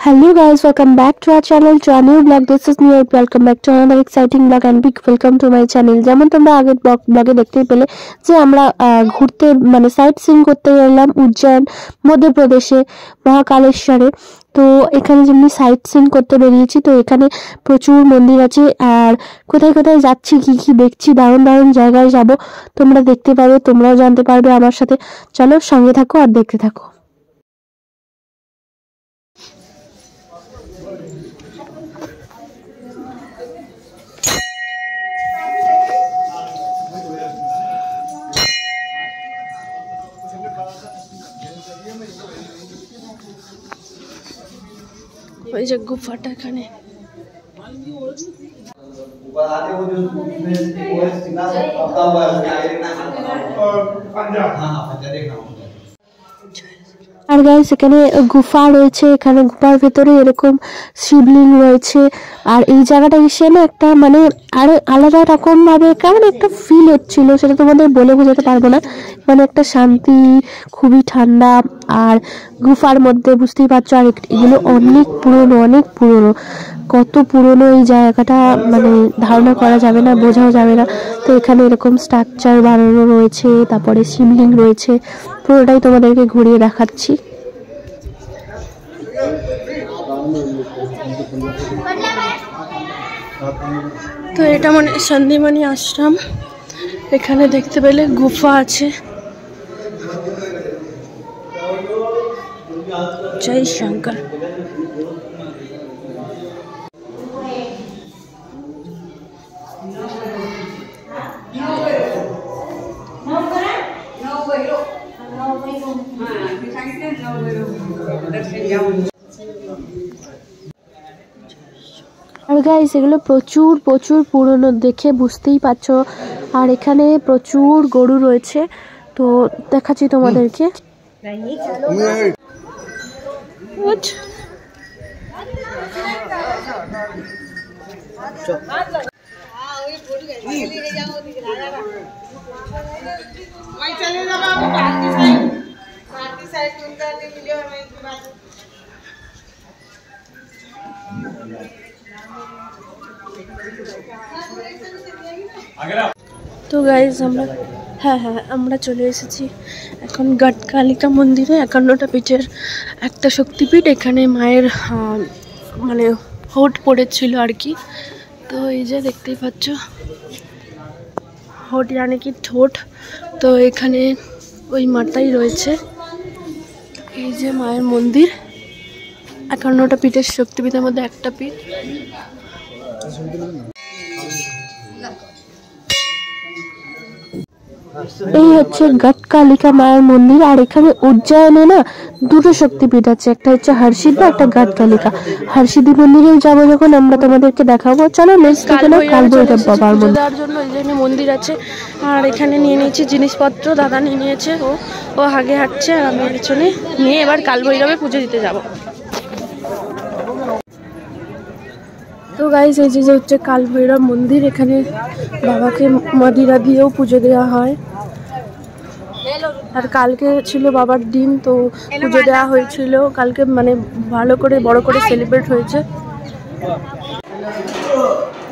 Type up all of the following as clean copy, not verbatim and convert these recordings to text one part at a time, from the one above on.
Hello guys, welcome back to our channel, to our new vlog. This is New. Welcome back to another exciting vlog and big welcome to my channel. যেমন তোমরা আগের ব্লগে দেখতেই পেলে যে আমরা ঘুরতে মানে সাইট সিইং করতে গেলাম উজ্জয়ন মধ্যপ্রদেশে মহাকালেশ্বরে। তো এখানে যেমনি সাইট সিইং করতে বেরিয়েছি, তো এখানে প্রচুর মন্দির আছে আর কোথায় কোথায় যাচ্ছি কি কি দেখছি, দারুণ দারুণ জায়গায় যাব, তোমরা দেখতে পাবে, তোমরাও জানতে পারবে আমার সাথে। চলো সঙ্গে থাকো আর দেখতে থাকো। ওই যে গুফাটা এখানে আর গাইস এখানে গুফা রয়েছে, এখানে গুফার ভেতরে এরকম শিবলিঙ্গ রয়েছে। আর এই জায়গাটা এসে না একটা মানে আরো আলাদা রকম ভাবে কেমন একটা ফিল হচ্ছিল, সেটা তোমাদের বলে বোঝাতে পারবো না। মানে একটা শান্তি, খুবই ঠান্ডা। আর গুফার মধ্যে বুঝতেই পারছো, আর এগুলো অনেক পুরনো, কত পুরনো এই জায়গাটা মানে ধারণা করা যাবে না, বোঝাও যাবে না। তো এখানে এরকম স্ট্রাকচার বানানো রয়েছে, তারপরে শিবলিঙ্গ রয়েছে, পুরোটাই তোমাদেরকে ঘুরিয়ে দেখাচ্ছি। তো এটা মানে সন্দিমানি আশ্রম, এখানে দেখতে পেলে গুফা আছে। জয় শঙ্কর। আর গাইস এগুলো প্রচুর পুরনো, দেখে বুঝতেই পারছো। আর এখানে প্রচুর গরু রয়েছে, তো দেখাচ্ছি তোমাদেরকে। তো গাইজ আমরা চলে এসেছি এখন গটকালিকা মন্দিরে, 51টা পীঠের একটা শক্তিপীঠ। এখানে মায়ের মানে হোট পড়েছিল আর কি। তো এই যে দেখতেই পাচ্ছ, হোট মানে কি ঠোঁট। তো এখানে ওই মাটাই রয়েছে, এই যে মায়ের মন্দির। 51টা পীঠের শক্তিপীঠের মধ্যে একটা পীঠ। এই হচ্ছে গটকালিকা মায়ের মন্দির। আর এখানে উজ্জয়নে না দুটো শক্তিপীঠ আছে, একটা হচ্ছে হর্ষিদি, একটা গটকালিকা। হর্ষিদি মন্দিরে যাবো যখন আমরা তোমাদেরকে দেখাবো। চলো নেক্সট এখানে কালভৈরব বাবার মন্দির দেওয়ার জন্য এই জন্য মন্দির আছে। আর এখানে নিয়ে নিয়েছি জিনিসপত্র, দাদা নিয়ে নিয়েছে, ও আগে হাঁটছে আর আমি পিছনে নিয়ে এবার কালভৈরবে পুজো দিতে যাবো। তো গাইজ এই যে হচ্ছে কালভৈরব মন্দির, এখানে বাবাকে মদিরা দিয়েও পুজো দেওয়া হয়। আর কালকে ছিল বাবার দিন, তো পুজো দেওয়া হয়েছিল কালকে, মানে ভালো করে বড় করে সেলিব্রেট হয়েছে।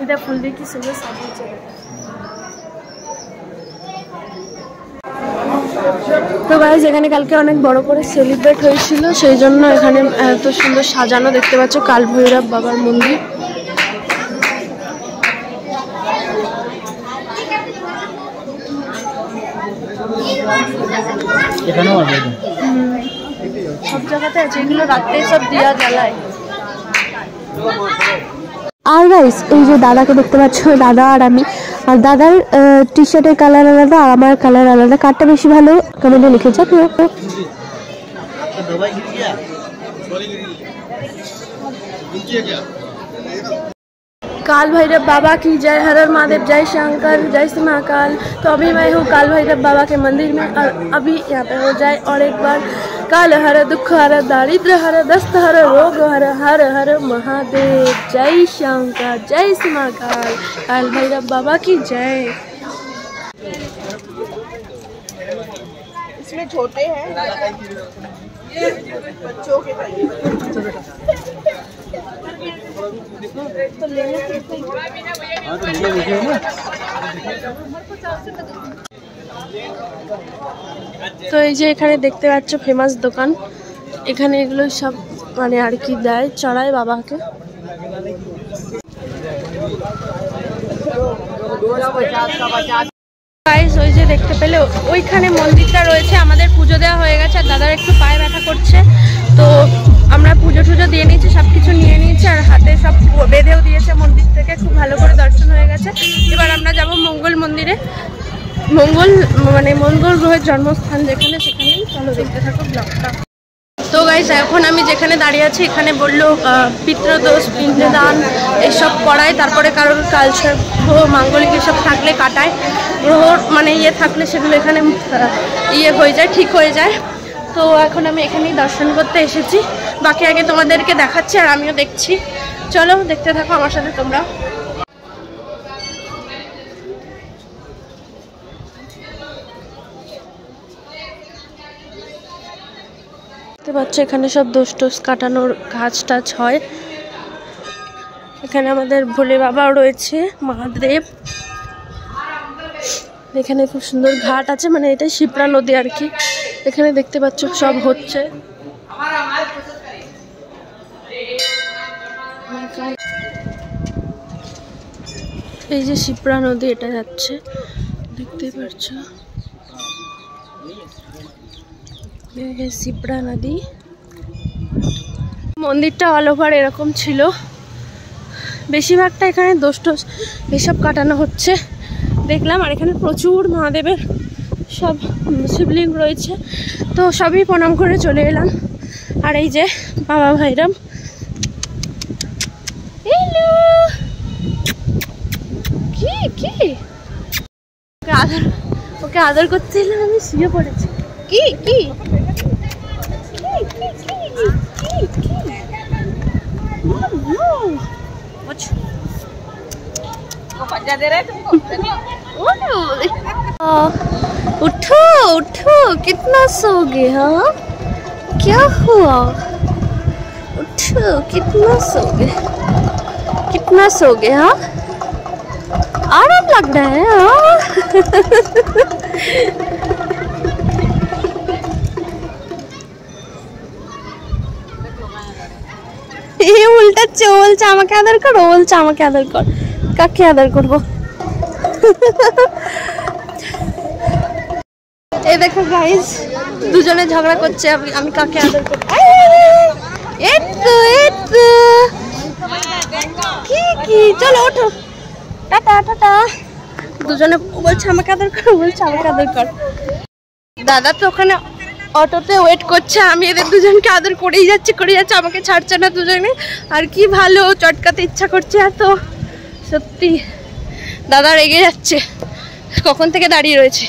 এটা ফুল দিয়ে কি সুন্দর সাজিয়েছে। তো গাইজ এখানে কালকে অনেক বড় করে সেলিব্রেট হয়েছিল, সেই জন্য এখানে এত সুন্দর সাজানো দেখতে পাচ্ছ কালভৈরব বাবার মন্দির। সব জায়গাতে আছে, এগুলো রাত্রে সব দিয়া জ্বালায়। আর গাইস এই যে দাদাকে দেখতে পাচ্ছ, দাদা আর আমি। আর দাদার টি শার্টের কালার আলাদা আর আমার কালার আলাদা, কারটা বেশি ভালো কমেন্টে লিখে যাও। काल भैरव बाबा की जय, हर हर महादेव, जय शंकर, जय श्री महाकाल। तो अभी मैं हूँ काल भैरव बाबा के मंदिर में, और अभी यहाँ पे हो जाए और एक बार काल हर दुख हर दारिद्र हर दस्त हर रोग हर, हर हर महादेव, जय शंकर, जय श्री महाकाल, काल भैरव बाबा की जय। इसमें छोटे हैं, ये बच्चों के তো এই যে এখানে দেখতে পাচ্ছ ফেমাস দোকান, এখানে এগুলো সব মানে আর কি দেয়, চড়ায় বাবাকে। গাইস ওই যে দেখতে পেলে ওইখানে মন্দিরটা রয়েছে, আমাদের পুজো দেওয়া হয়ে গেছে আর দাদার একটু পায়ে ব্যথা করছে, তো আমরা পুজো টুজো দিয়ে নিয়েছি, সব কিছু নিয়ে নিয়েছি আর হাতে সব বেঁধেও দিয়েছে মন্দির থেকে, খুব ভালো করে দর্শন হয়ে গেছে। এবার আমরা যাব মঙ্গল মন্দিরে, মঙ্গল গ্রহের জন্মস্থান যেখানে, সেখানেই চলো দেখতে থাকো ব্লগটা। তো গাইস এখন আমি যেখানে দাঁড়িয়ে আছি এখানে বললো পিতৃদোষ পিণ্ডদান এসব করায়, তারপরে কারোর কালচার গ্রহ মাঙ্গলিক এসব থাকলে কাটায়, গ্রহ মানে ইয়ে থাকলে সেগুলো এখানে ইয়ে হয়ে যায়, ঠিক হয়ে যায়। তো এখন আমি এখানেই দর্শন করতে এসেছি, বাকি আগে তোমাদেরকে দেখাচ্ছি আর আমিও দেখছি, চলো দেখতে থাকো আমার সাথে তোমরা। দেখতে পাচ্ছ এখানে সব দোষ টোষ কাটানোর কাজ টাজ হয়। এখানে আমাদের ভোলে বাবাও রয়েছে, মহাদেব, এখানে খুব সুন্দর ঘাট আছে, মানে এটা শিপ্রা নদী আর কি, এখানে দেখতে পাচ্ছ সব হচ্ছে। এই যে শিপ্রা নদী এটা যাচ্ছে, দেখতে পাচ্ছ শিপ্রা নদী। মন্দিরটা অল ওভার এরকম ছিল, বেশিরভাগটা এখানে দোষ টোষ এসব কাটানো হচ্ছে দেখলাম। আর এখানে প্রচুর মহাদেবের সব শিবলিঙ্গ রয়েছে, তো সবই প্রণাম করে চলে এলাম। আর এই যে বাবা ভাইরাম, কি কি ওকে আদর করতে এলাম, আমি শুয়ে পড়েছি। কি কি उठो उठो, कितना सोगे? हाँ क्या हुआ? उठो, कितना सोगे? कितना सोगे? हाँ आराम लग रहा है? हाँ ये उल्टा বলছে আমাকে আদর করো, বলছে আমাকে আদর কর, কাকে আদর করবো? এই দেখো গাইস দুজনে ঝগড়া করছে, আমি কাকে আদর করব। কি চলো ওঠো, টাটা টাটা। দুজনে বলছে আমাকে আদর কর, বলছে আমাকে আদর কর। দাদা তো ওখানে অটোতে ওয়েট করছে, আমি এদের দুজনকে আদর করেই যাচ্ছি, আমাকে ছাড়ছে না দুজনে। আর কি ভালো চটকাতে ইচ্ছা করছে এত, সত্যি দাদা রেগে যাচ্ছে, কখন থেকে দাঁড়িয়ে রয়েছে।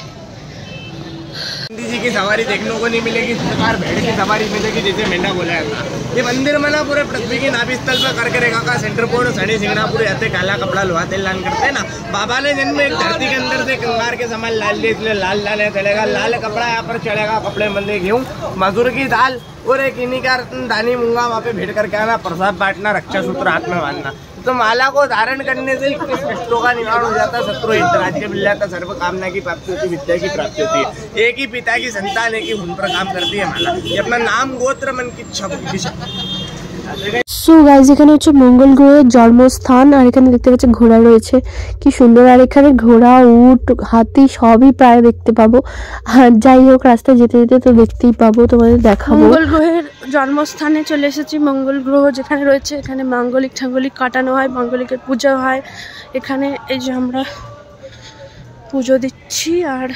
जी की सवारी देखने को नहीं मिलेगी, सरकार भेड़ की सवारी मिलेगी, जैसे मेंढा बोला था। ये मंदिर में ना पूरे पृथ्वी के नाभि स्थल पर करके रेखा का सेंटर पोर्ट सड़ी सिंगनापुर ऐसे काला कपड़ा लोहा तेल लान करते हैं ना। बाबा ने जन्म एक धरती के अंदर से कंगार के समान लाल ले, इसलिए लाल लाल चलेगा, लाल कपड़ा यहाँ पर चढ़ेगा, कपड़े मंदिर गेहूँ मजूर की दाल और एक इन्हीं का दानी मूंगा वहाँ पे भेंट करके आना, प्रसाद बांटना, रक्षा सूत्र हाथ में बांधना। तो माला को धारण करने से कष्टों का निवारण हो जाता, शत्रु राज्य मिल जाता, सर्व कामना की प्राप्ति होती, विद्या की प्राप्ति होती है। एक ही पिता की संतान, एक ही हुन पर काम करती है माला। ये अपना नाम गोत्र मन की इच्छा दिशा। সো গাইজ এখানে হচ্ছে মঙ্গল গ্রহের জন্মস্থান, আর এখানে দেখতে পাচ্ছি ঘোড়া রয়েছে, কি সুন্দর। আর এখানে ঘোড়া, উট, হাতি সবই প্রায় দেখতে পাবো। যাই হোক রাস্তায় যেতে যেতে তো দেখতেই পাবো, তোমাদের দেখাবো। মঙ্গল গ্রহের জন্মস্থানে চলে এসেছি। মঙ্গল গ্রহ যেখানে রয়েছে এখানে মাঙ্গলিক ঠাঙ্গলিক কাটানো হয়, মাঙ্গলিকের পূজা হয় এখানে। এই যে আমরা পুজো দিচ্ছি আর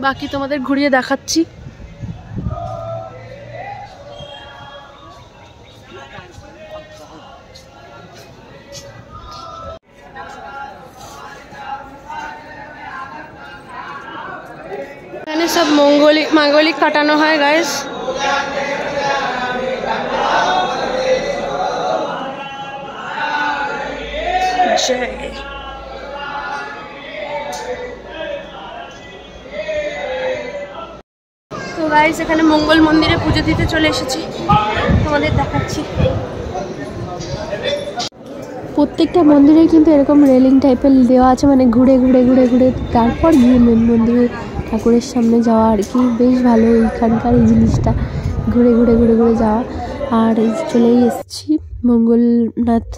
বাকি তোমাদের ঘুরিয়ে দেখাচ্ছি। এখানে সব মাঙ্গলিক কাটানো হয় গাইস। তো গাইস এখানে মঙ্গল মন্দিরে পুজো দিতে চলে এসেছি, তোমাদের দেখাচ্ছি। প্রত্যেকটা মন্দিরেই কিন্তু এরকম রেলিং টাইপের দেওয়া আছে, মানে ঘুরে ঘুরে ঘুরে ঘুরে তারপর গিয়ে মেন মন্দিরে ঠাকুরের সামনে যাওয়া আর কি। বেশ ভালো এখানকার এই জিনিসটা, ঘুরে ঘুরে ঘুরে ঘুরে যাওয়া। আর চলেই এসেছি মঙ্গলনাথ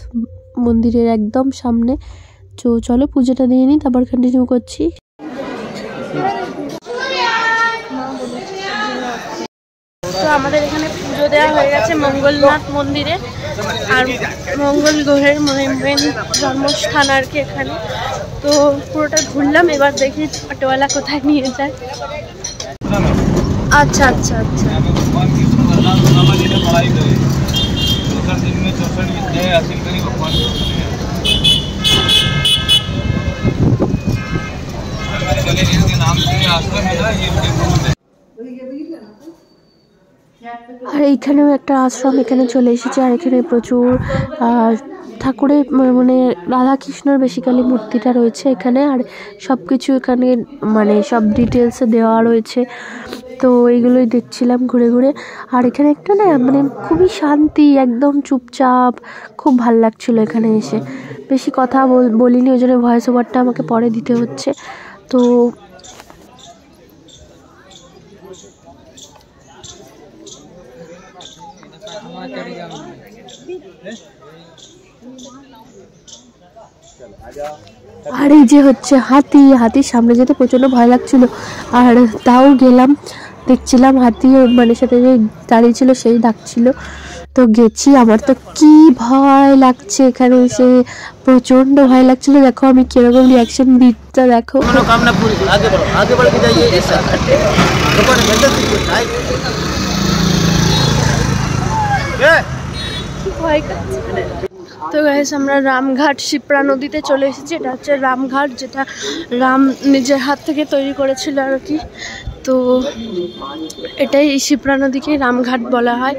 মন্দিরের একদম সামনে। তো চলো পুজোটা দিয়ে নিই, তারপর কন্টিনিউ করছি। তো আমাদের এখানে পুজো দেওয়া হয়ে গেছে মঙ্গলনাথ মন্দিরে, আর মঙ্গল গ্রহের মেন জন্মস্থান আর কি এখানে। তো পুরোটা ঘুরলাম, এবার দেখি অটোওয়ালা কোথায় নিয়ে যায়। আচ্ছা আচ্ছা আচ্ছা, আর এইখানেও একটা আশ্রম, এখানে চলে এসেছে। আর এখানে প্রচুর ঠাকুরের মানে রাধাকৃষ্ণর বেসিক্যালি মূর্তিটা রয়েছে এখানে, আর সব কিছু এখানে মানে সব ডিটেলসে দেওয়া রয়েছে। তো এইগুলোই দেখছিলাম ঘুরে ঘুরে। আর এখানে একটা না মানে খুবই শান্তি, একদম চুপচাপ, খুব ভাল লাগছিল এখানে এসে। বেশি কথা বলিনি, ওই জন্য ভয়েস ওভারটা আমাকে পরে দিতে হচ্ছে। তো আর এই যে হচ্ছে হাতির সামনে যেতে প্রচন্ড ভয় লাগছিল, আর তাও গেলাম, দেখছিলাম হাতি মানে সাথে যে দাঁড়িয়ে ছিল সেই ডাকছিল, তো গেছি। আমার তো কি ভয় লাগছে এখানে এসে, প্রচন্ড ভয় লাগছিল। দেখো আমি কিরকম রিয়াকশন দিচ্ছি, দেখো। তো গাইস আমরা রামঘাট শিপ্রা নদীতে চলে এসেছি। এটা হচ্ছে রামঘাট, যেটা রাম নিজের হাত থেকে তৈরি করেছিল আর কি। তো এটাই শিপ্রা নদীকে রামঘাট বলা হয়।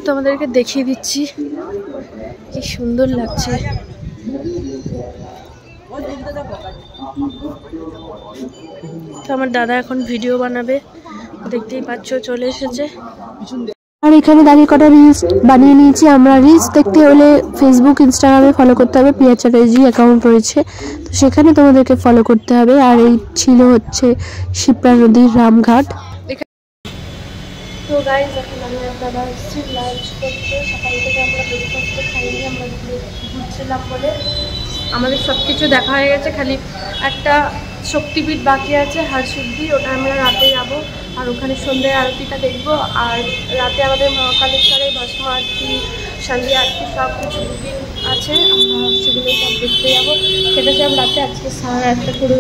তো আমাদেরকে দেখিয়ে দিচ্ছি, কি সুন্দর লাগছে। তো আমার দাদা এখন ভিডিও বানাবে, দেখতেই পাচ্ছ চলে এসেছে। আর এখানে দাঁড়িয়ে কটা রিলস বানিয়ে নিয়েছি আমরা। রিলস দেখতে হলে ফেসবুক ইনস্টাগ্রামে ফলো করতে হবে, প্রিয়া চ্যাটার্জি অ্যাকাউন্ট রয়েছে, তো সেখানে তোমাদেরকে ফলো করতে হবে। আর এই ছিল হচ্ছে শিপ্রা নদীর রামঘাট। তো গাইজ এখন আমি আপনারা এসেছি লাঞ্চ করতে। সকাল থেকে আমরা ব্রেকফাস্ট খাইনি, আমরা ঘুরছিলাম বলে আমাদের সব কিছু দেখা হয়ে গেছে। খালি একটা শক্তিপীঠ বাকি আছে, হরসিদ্ধি, ওটা আমরা রাতে যাবো। আর ওখানে সন্ধ্যায় আরতিটা দেখবো। আর রাতে আমাদের মহাকালেশ্বরের ভস্ম আরতি, সন্ধ্যা আরতি সব কিছু বুকিং আছে, আমরা সেগুলো সব দেখতে যাবো। সেটা সব রাতে আজকে 1:30 করে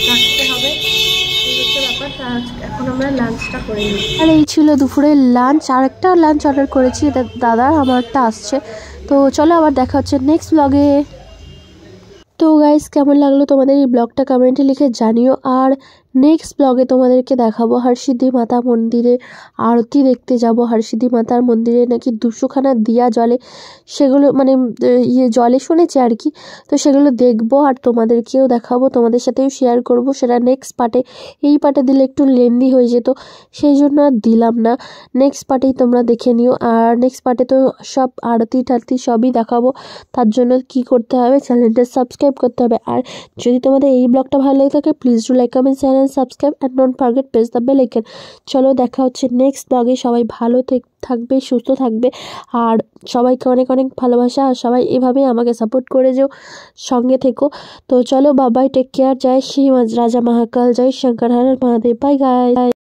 রাখতে হবে, এই হচ্ছে ব্যাপার। তা এখন আমরা লাঞ্চটা করে নিই। আর এই ছিল দুপুরের লাঞ্চ। আর একটা লাঞ্চ অর্ডার করেছি, দাদা আমারটা আসছে। তো চলো আবার দেখা হচ্ছে নেক্সট ব্লগে। তো গাইস কেমন লাগলো তোমাদের এই ব্লগটা কমেন্টে লিখে জানিও। আর নেক্সট ব্লগে তোমাদেরকে দেখাবো হরসিদ্ধি মাতা মন্দিরে আরতি দেখতে যাব। হরসিদ্ধি মাতার মন্দিরে নাকি 200খানা দিয়া জ্বলে, সেগুলো মানে জলে শুনেছি আর কি। তো সেগুলো দেখবো আর তোমাদেরকেও দেখাবো, তোমাদের সাথেও শেয়ার করব। সেটা নেক্সট পার্টে, এই পার্টে দিলে একটু লেন্দি হয়ে যেত, সেই জন্য আর দিলাম না। নেক্সট পার্টেই তোমরা দেখে নিও। আর নেক্সট পার্টে তো সব আরতি টারতি সবই দেখাবো। তার জন্য কি করতে হবে, চ্যানেলটা সাবস্ক্রাইব করতে হবে। আর যদি তোমাদের এই ব্লগটা ভালো লাগে থাকে, please do like, comment, share and subscribe and don't forget press the bell icon. চলো দেখা হচ্ছে নেক্সট ব্লগে। সবাই ভালো থাকবে, সুস্থ থাকবে, আর সবাইকে অনেক অনেক ভালোবাসা। আর সবাই এভাবে আমাকে সাপোর্ট করে যেও, সঙ্গে থেকো। তো চলো বাবাই, টেক কেয়ার। জয় শ্রী রাজা মহাকাল, জয় শঙ্কর হর মহাদেব, বাই গাইস।